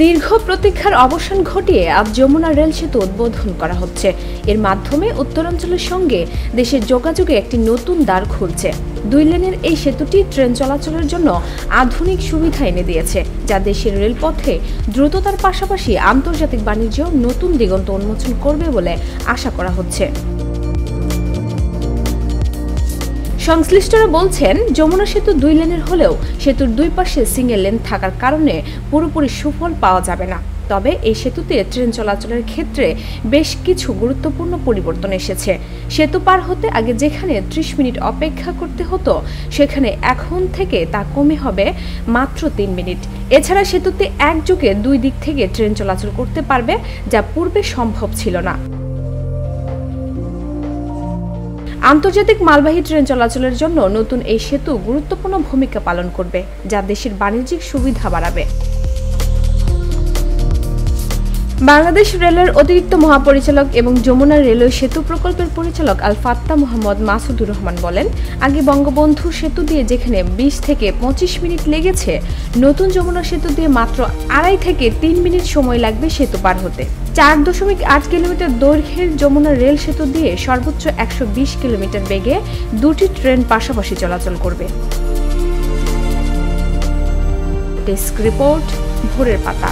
দীর্ঘ প্রতীক্ষার অবসান ঘটিয়ে আজ যমুনা রেল সেতু উদ্বোধন করা হচ্ছে। এর মাধ্যমে উত্তরাঞ্চলের সঙ্গে দেশের যোগাযোগে একটি নতুন দ্বার খুলছে। 2 লেনের এই সেতুটি ট্রেন চলাচলের জন্য আধুনিক সুবিধা এনে দিয়েছে, যা দেশের রেলপথে দ্রুততার পাশাপাশি আন্তর্জাতিক বাণিজ্য নতুন দিগন্ত উন্মোচন করবে বলে আশা করা হচ্ছে। সংশ্লিষ্টরা বলছেন, যমুনা সেতু 2 লেনের হলেও সেতুর 2 পাশে সিঙ্গেল লেন থাকার কারণে পুরোপুরি সুফল পাওয়া যাবে না। তবে এই সেতুতে ট্রেন চলাচলের ক্ষেত্রে বেশ কিছু গুরুত্বপূর্ণ পরিবর্তন এসেছে। সেতু পার হতে আগে যেখানে 30 মিনিট অপেক্ষা করতে হতো, সেখানে এখন থেকে তা কমে হবে মাত্র 3 মিনিট। এছাড়া সেতুতে একযোগে 2 দিক থেকে ট্রেন চলাচল করতে পারবে, যা পূর্বে সম্ভব ছিল না। আন্তর্জাতিক মালবাহী ট্রেন চলাচলের জন্য নতুন এই সেতু গুরুত্বপূর্ণ ভূমিকা পালন করবে, যা দেশের বাণিজ্যিক সুবিধা বাড়াবে। বাংলাদেশ রেলের অতিরিক্ত মহাপরিচালক এবং যমুনা রেলওয়ে সেতু প্রকল্পের পরিচালক আল ফাত্তা মোহাম্মদ মাসুদুর রহমান বলেন, আগে বঙ্গবন্ধু সেতু দিয়ে যেখানে 20 থেকে 25 মিনিট লেগেছে, নতুন যমুনা সেতু দিয়ে মাত্র 2.5 থেকে 3 মিনিট সময় লাগবে সেতু পার হতে। 4.8 কিলোমিটার দৈর্ঘ্যের যমুনা রেল সেতু দিয়ে সর্বোচ্চ 120 কিলোমিটার বেগে 2টি ট্রেন পাশাপাশি চলাচল করবে। ডেস্ক রিপোর্ট, ভোরের পাতা।